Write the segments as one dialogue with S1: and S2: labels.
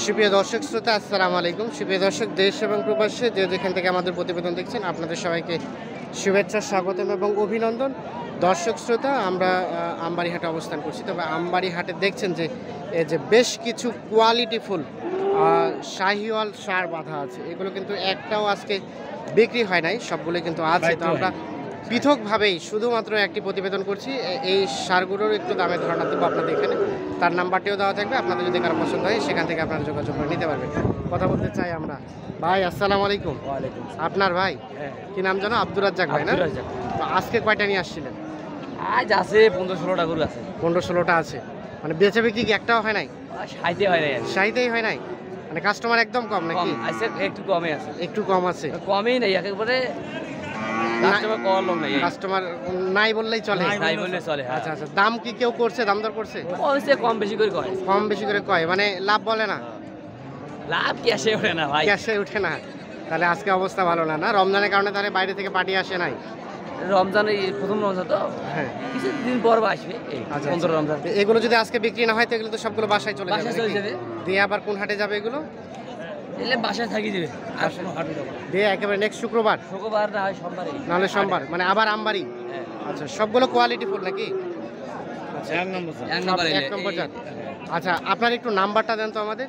S1: সুপ্রিয় দর্শক শ্রোতা, আসসালামু আলাইকুম। সুপ্রিয় দর্শক, দেশ এবং প্রবাসে যে যেখান থেকে আমাদের প্রতিবেদন দেখছেন, আপনাদের সবাইকে শুভেচ্ছা, স্বাগতম এবং অভিনন্দন। দর্শক শ্রোতা, আমরা আমবাড়িহাটে অবস্থান করছি। তবে আমবাড়িহাটে দেখছেন যে এই যে বেশ কিছু কোয়ালিটিফুল শাহিওয়াল ষাঁড় বাঁধা আছে। এগুলো কিন্তু একটাও আজকে বিক্রি হয় নাই, সবগুলো কিন্তু আছে। তো আমরা পৃথকভাবেই শুধুমাত্র একটি প্রতিবেদন করছি। এই ষাঁড়গুলোর একটু দামের ধারণা দেবো আপনাদের এখানে। তার নাম্বারটিও দেওয়া থাকবে, আপনাদের যদি কারো পছন্দ হয় সেখান থেকে আপনারা যোগাযোগ করে নিতে পারবেন। কথা বলতে চাই আমরা। ভাই আসসালামু আলাইকুম। আপনার ভাই কি নাম জানো? আব্দুর রাজ্জাক ভাই না? তো আজকে কয়টা নিয়ে আসছিলেন?
S2: আজ আছে 15-16টা গরু আছে।
S1: 15-16টা আছে। মানে বেচা বিক্রি কি একটাও হয় নাই?
S2: সাইতে হয় নাই,
S1: সাইতেই হয় নাই। মানে কাস্টমার একদম কম নাকি?
S2: আছে একটু কমে আছে,
S1: একটু কম আছে।
S2: কমই নাই একেবারে, কাস্টমার কম লোক নাই,
S1: কাস্টমার নাই বললেই চলে।
S2: নাই বললে চলে।
S1: আচ্ছা আচ্ছা, দাম কি কেউ করছে? দাম দর করছে?
S2: কমছে, কম বেশি করে কয়,
S1: কম বেশি করে কয়, মানে লাভ বলে না?
S2: লাভ ক্যাশে ওঠে না ভাই,
S1: ক্যাশে উঠে না। তাহলে আজকে অবস্থা ভালো না, না? রমজানের কারণে তাহলে বাইরে থেকে পার্টি আসে নাই?
S2: রমজানে প্রথম রমজান তো,
S1: হ্যাঁ,
S2: কিছুদিন পর আসবে।
S1: আচ্ছা,
S2: 15 রমজান।
S1: এগুলো যদি আজকে বিক্রি না হয় তো এগুলো তো সবগুলো বাসায় চলে যাবে
S2: যাবে।
S1: দিয়ে আবার কোন হাটে যাবে এগুলো?
S2: এলে বাসায় থাকি যাবে, আর কোনো হাটে যাবে
S1: দিয়ে একেবারে নেক্সট শুক্রবার,
S2: শুক্রবার না হয় সোমবারে,
S1: নাহলে সোমবার, মানে আবার আমবাড়ি। আচ্ছা, সবগুলো কোয়ালিটি ফুল নাকি?
S2: এক নম্বর
S1: জাত। আচ্ছা, আপনার একটু নাম্বারটা দেন তো আমাদের।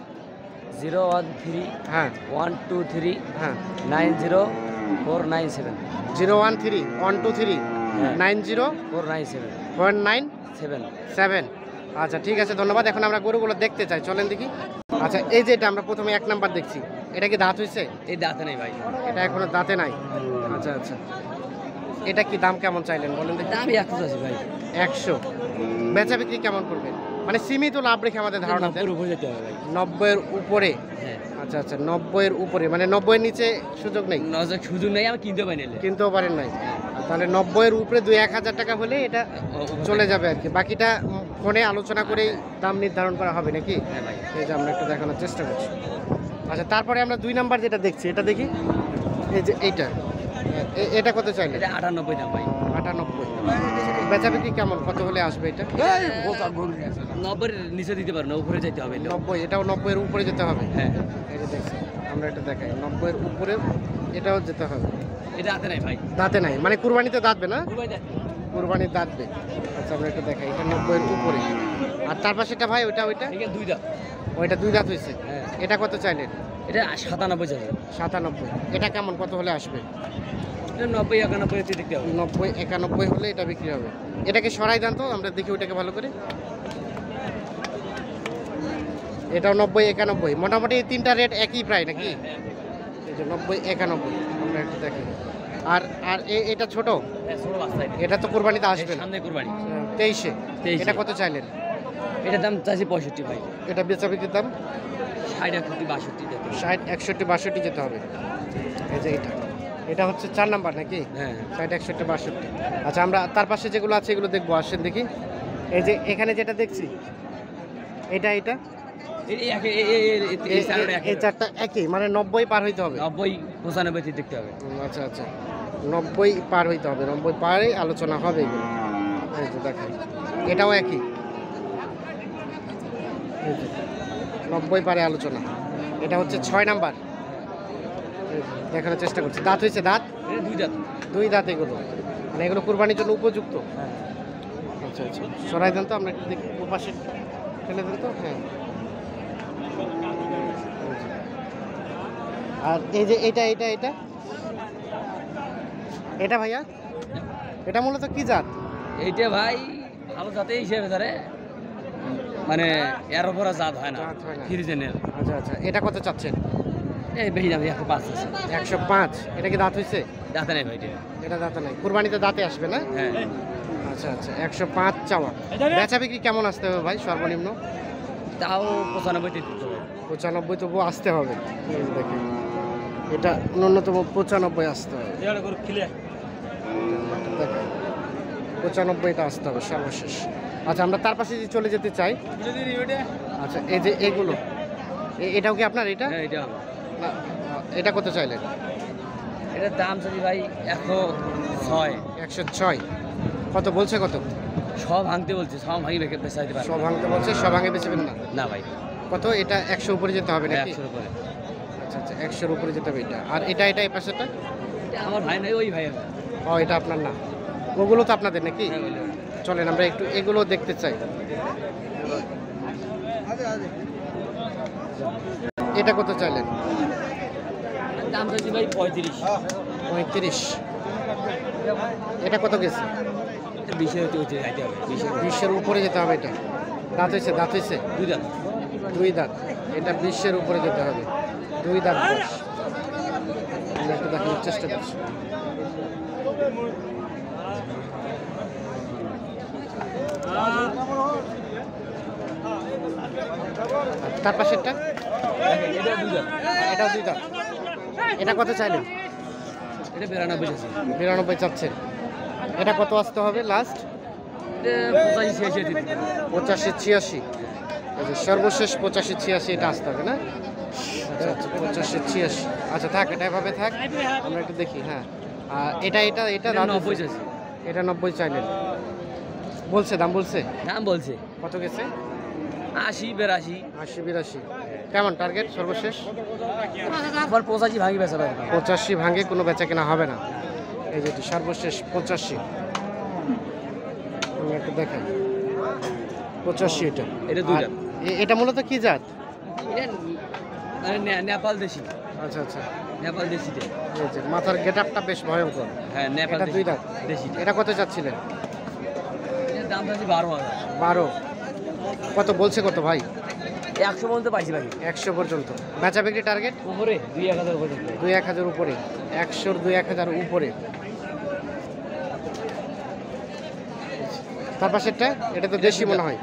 S2: 013
S1: হ্যাঁ
S2: 123
S1: হ্যাঁ
S2: 90497
S1: 013 123 90
S2: 497
S1: 497। আচ্ছা, ঠিক আছে, ধন্যবাদ। এখন আমরা গরুগুলো দেখতে চাই, চলেন দেখি। আচ্ছা, এই যে এটা আমরা প্রথমে 1 নাম্বার দেখছি, এটা কি দাঁত হয়েছে?
S2: এই দাঁতে নেই ভাই,
S1: এটা এখনো দাঁতে নাই। আচ্ছা আচ্ছা, এটা কি দাম কেমন চাইলেন বলেন দেখি?
S2: দামই 100 আছে ভাই।
S1: 100। বেচা বিক্রি কেমন করবেন? মানে সীমিত লাভ রেখে আমাদের ধারণা দেন।
S2: 90 উপরে যেতে হবে ভাই।
S1: 90-এর উপরে?
S2: হ্যাঁ।
S1: আচ্ছা আচ্ছা, 90-এর উপরে, মানে 90-এর নিচে সুযোগ নেই?
S2: সুযোগ নেই, আমি কিনতে পারি না।
S1: কিনতেও পারেন নাই? তাহলে 90-এর উপরে 2-1 হাজার টাকা হলে এটা চলে যাবে আর কি। বাকিটা ফোনে আলোচনা করেই দাম নির্ধারণ করা হবে নাকি?
S2: হ্যাঁ ভাই।
S1: এই যে আমরা একটু দেখানোর চেষ্টা করছি। আচ্ছা, তারপরে আমরা 2 নাম্বার যেটা দেখছি, এটা দেখি। এই যে এইটা, এটা কত চাইলে?
S2: এটা 98 দাম ভাই।
S1: 98। বেচা বিক্রি কেমন, কত হলে আসবে এটা?
S2: 90-এর নিচে দিতে পারো না, উপরে যেতে হবে।
S1: 90, এটাও 90-এর উপরে যেতে হবে?
S2: হ্যাঁ।
S1: এই যে দেখছি, আমরা এটা দেখাই, 90-এর উপরে এটাও যেতে হবে।
S2: এটা হাতে নাই ভাই,
S1: দাঁতে নাই, মানে কুরবানিতে দাঁতবে না? কুরবানির দাঁতবে। আচ্ছা, আমরা একটু দেখাই, এটা 90-এর উপরে। আর তার পাশে এটা ভাই, ওইটা
S2: 2 দাঁত।
S1: ওইটা 2 দাঁত হয়েছে।
S2: হ্যাঁ।
S1: এটা কত চাইলেন?
S2: এটা 97 যাবে।
S1: 97। এটা কেমন, কত হলে আসবে?
S2: এটা 90-91 দেখতে হবে।
S1: 90-91 হলে এটা বিক্রি হবে। এটাকে সরাই দেন তো, আমরা দেখি ওইটাকে ভালো করে। এটাও 90-91, মোটামুটি এই 3টা রেট একই প্রায় নাকি? এই যে 90-91, আমরা একটু দেখি। আর আর এটা ছোট, এটা তো কুরবানিতে আসবে না,
S2: সামনে কুরবানি
S1: 23-এ। এটা কত চাইলেন?
S2: এটা দাম চাইছি 65 ভাই।
S1: এটা বেচা বিক্রির দাম
S2: 60-61
S1: 60-61-62 যেতে হবে। এই যে এটা হচ্ছে 4 নাম্বার নাকি?
S2: হ্যাঁ।
S1: 60-61-62। আচ্ছা, আমরা তার পাশে যেগুলো আছে এগুলো দেখবো, আসেন দেখি। এই যে এখানে যেটা দেখছি, এটা
S2: এই
S1: 4টা একই, মানে 90 পার হইতে হবে?
S2: 90-95 দেখতে হবে।
S1: আচ্ছা আচ্ছা, 90 পার হইতে হবে, 90 পারে আলোচনা হবে এগুলো। এই যে দেখাই, এটাও একই, এই যে 90 পারে আলোচনা। এটা হচ্ছে 6 নাম্বার, দেখানোর চেষ্টা করছি। দাঁত হয়েছে? দাঁত
S2: 2 দাঁত।
S1: 2 দাঁত এগুলো, মানে এগুলো কুরবানির জন্য উপযুক্ত। আচ্ছা আচ্ছা, সরাই দেন তো, আমরা একটু দেখি, ওপাশে ফেলে দেন তো। হ্যাঁ। আর এই যে এটা এটা ভাইয়া, এটা মূলত কি জাত?
S2: এইটা ভাই ভালো জাতে হিসেবে ধরে, মানে এর উপরে জাত হয় না, ফ্রিজেনের।
S1: আচ্ছা আচ্ছা, এটা কত চাচ্ছেন?
S2: এই বেশি দাম 105 আছে।
S1: 105। এটা কি দাঁত হয়েছে?
S2: দাঁতে নেই ভাই,
S1: এটা দাঁতে নাই, কুরবানিতে দাঁতে আসবে না?
S2: হ্যাঁ।
S1: আচ্ছা আচ্ছা, 105 চাওয়া। বেচা বিক্রি কেমন আসতে হবে ভাই সর্বনিম্ন?
S2: তাও 95 দিতে হবে।
S1: 95 তবুও আসতে হবে। দেখি, এটা ন্যূনতম 95 আসতে হবে। 95টা আসতে হবে সর্বশেষ। আচ্ছা, আমরা তার পাশে চলে যেতে চাই। আচ্ছা, এই যে এগুলো, এটাও কি আপনার? এটা না, এটা কত চাইলেন?
S2: এটার দাম চাই ভাই 106।
S1: 106। কত বলছে? কত?
S2: সব ভাঙতে বলছে, সব ভাঙি বেচা দিতে পারবে।
S1: সব ভাঙতে বলছে, সব ভাঙে বেচবেন না?
S2: না ভাই।
S1: কত এটা 100 উপরে যেতে হবে নাকি?
S2: 100 উপরে।
S1: আচ্ছা আচ্ছা 100 উপরে যেতে হবে এটা। আর এটা এই পাশেটা?
S2: এটা আমার ভাই নাই, ওই ভাইয়ের।
S1: ও এটা আপনার না, ওগুলো তো আপনাদের নাকি?
S2: হ্যাঁ, ওইগুলো।
S1: চলেন আমরা একটু এগুলো দেখতে চাই। এটা কত চাইলেন?
S2: দাম চাইছি ভাই 35।
S1: 35। এটা কত গেছে?
S2: 20-এর হতে যাইতে হবে, 20-এর।
S1: 20-এর উপরে যেতে হবে এটা। দাঁত হয়েছে?
S2: 2 দাম।
S1: 2 দাঁত। এটা 20-এর উপরে যেতে হবে, 2 দাঁত বয়স। আমরা একটু দেখানোর চেষ্টা করছি। তার পাশেরটা?
S2: এটা 2 দাম।
S1: এটাও 2 দাঁত। এটা কত চাইলেন?
S2: এটা 92 আছে।
S1: 92 চাচ্ছেন। এটা কত আসতে হবে লাস্ট?
S2: এটা 85-86 দিতে হবে।
S1: 85-86। এই যে সর্বশেষ 85-86 এটা আসতে হবে না? আচ্ছা আচ্ছা 85-86। আচ্ছা থাক, এটা এভাবে থাক, আমরা একটু দেখি। হ্যাঁ আর এটা
S2: এটা
S1: দাম
S2: 90 চাইছি।
S1: এটা 90 চাইলেন। দাম বলছে
S2: দাম বলছে
S1: কত গেছে?
S2: 80-82।
S1: 80-82। কেমন টার্গেট সর্বশেষ?
S2: আমার 85 ভাঙি বেচা হবে।
S1: 85 ভাঙে কোনো বেচা কেনা হবে না। এই যেটি সর্বশেষ 85। আমি একটু দেখাই 85 এটা।
S2: এটা 2
S1: আর
S2: দাম।
S1: এটা মূলত কি জাত?
S2: এটা মানে নেপাল দেশি।
S1: আচ্ছা আচ্ছা
S2: নেপাল দেশিতে।
S1: এই যে মাথার গেটআপটা বেশ ভয়ঙ্কর।
S2: হ্যাঁ, নেপাল
S1: এটা 2 দাঁত।
S2: দেশি।
S1: এটা কত চাচ্ছিলেন?
S2: এর দাম চাইছি 12,000।
S1: 12। কত বলছে কত ভাই?
S2: 100 পর্যন্ত পাইছি ভাই।
S1: 100 পর্যন্ত। বেচা বিক্রি টার্গেট
S2: উপরে 2-1000 উপরে।
S1: 2-1000 উপরে। 100-র 2-1000 উপরে। তার পাশেরটা? এটা তো দেশি মনে হয়,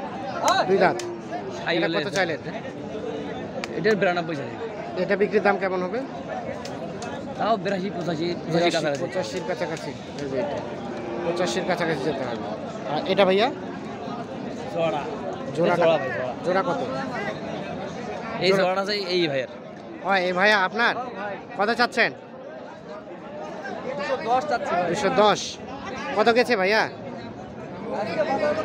S1: 2 দাঁত। এটা কত চাইলেন?
S2: এটার 92 চাইছি।
S1: এটা বিক্রির দাম কেমন হবে?
S2: তাও 82-85 কাছাকাছি।
S1: 85-র কাছাকাছি। এই যে এটা 85-র কাছাকাছি যেতে হবে। আর এটা ভাইয়া
S2: জোড়া।
S1: জোড়া
S2: জোড়া ভাই, জোড়া।
S1: জোড়া কত?
S2: এই জোড়াটা চাই এই ভাইয়ের।
S1: এই ভাইয়া আপনার কত চাচ্ছেন?
S2: 210 চাচ্ছি ভাই।
S1: 210। কত গেছে ভাইয়া?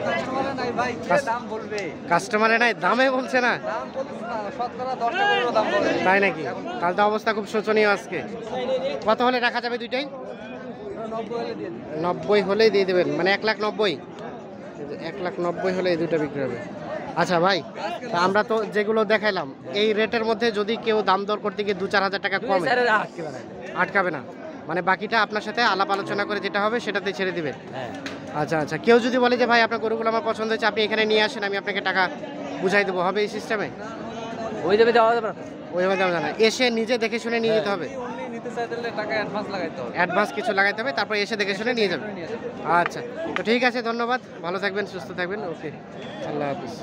S2: কাস্টমারে নাই ভাই, কে দাম বলবে?
S1: কাস্টমারে নাই, দামে বলছে না।
S2: দাম বলতেছে না, শতকরা 10 দাম বলে।
S1: তাই নাকি? তাহলে তো অবস্থা খুব শোচনীয় আজকে। কত হলে রাখা যাবে দুইটাই?
S2: 90 হলে দিয়ে দিন।
S1: 90 হলেই দিয়ে দেবেন, মানে 1,90,000। 1,90,000 হলে এই দুইটা বিক্রি হবে। আচ্ছা ভাই, তা আমরা তো যেগুলো দেখাইলাম এই রেটের মধ্যে যদি কেউ দাম দর করতে গিয়ে 2-4 হাজার টাকা কমে, আটকাবে না? মানে বাকিটা আপনার সাথে আলাপ আলোচনা করে যেটা হবে সেটাতে ছেড়ে দিবেন।
S2: হ্যাঁ।
S1: আচ্ছা আচ্ছা, কেউ যদি বলে যে ভাই আপনার গরুগুলো আমার পছন্দ হয়েছে, আপনি এখানে নিয়ে আসেন, আমি আপনাকে টাকা বুঝাই দেবো, হবে এই সিস্টেমে?
S2: ওই দেবে দেওয়া যাবে না।
S1: ওইভাবে দেওয়া যায় না, এসে নিজে দেখে শুনে নিয়ে যেতে হবে।
S2: উনি নিতে চাইলে টাকা অ্যাডভান্স লাগাইতে হবে।
S1: অ্যাডভান্স কিছু লাগাইতে হবে, তারপর এসে দেখে শুনে নিয়ে যাবেন। আচ্ছা, তো ঠিক আছে, ধন্যবাদ, ভালো থাকবেন, সুস্থ থাকবেন, ওকে, আল্লাহ হাফিজ।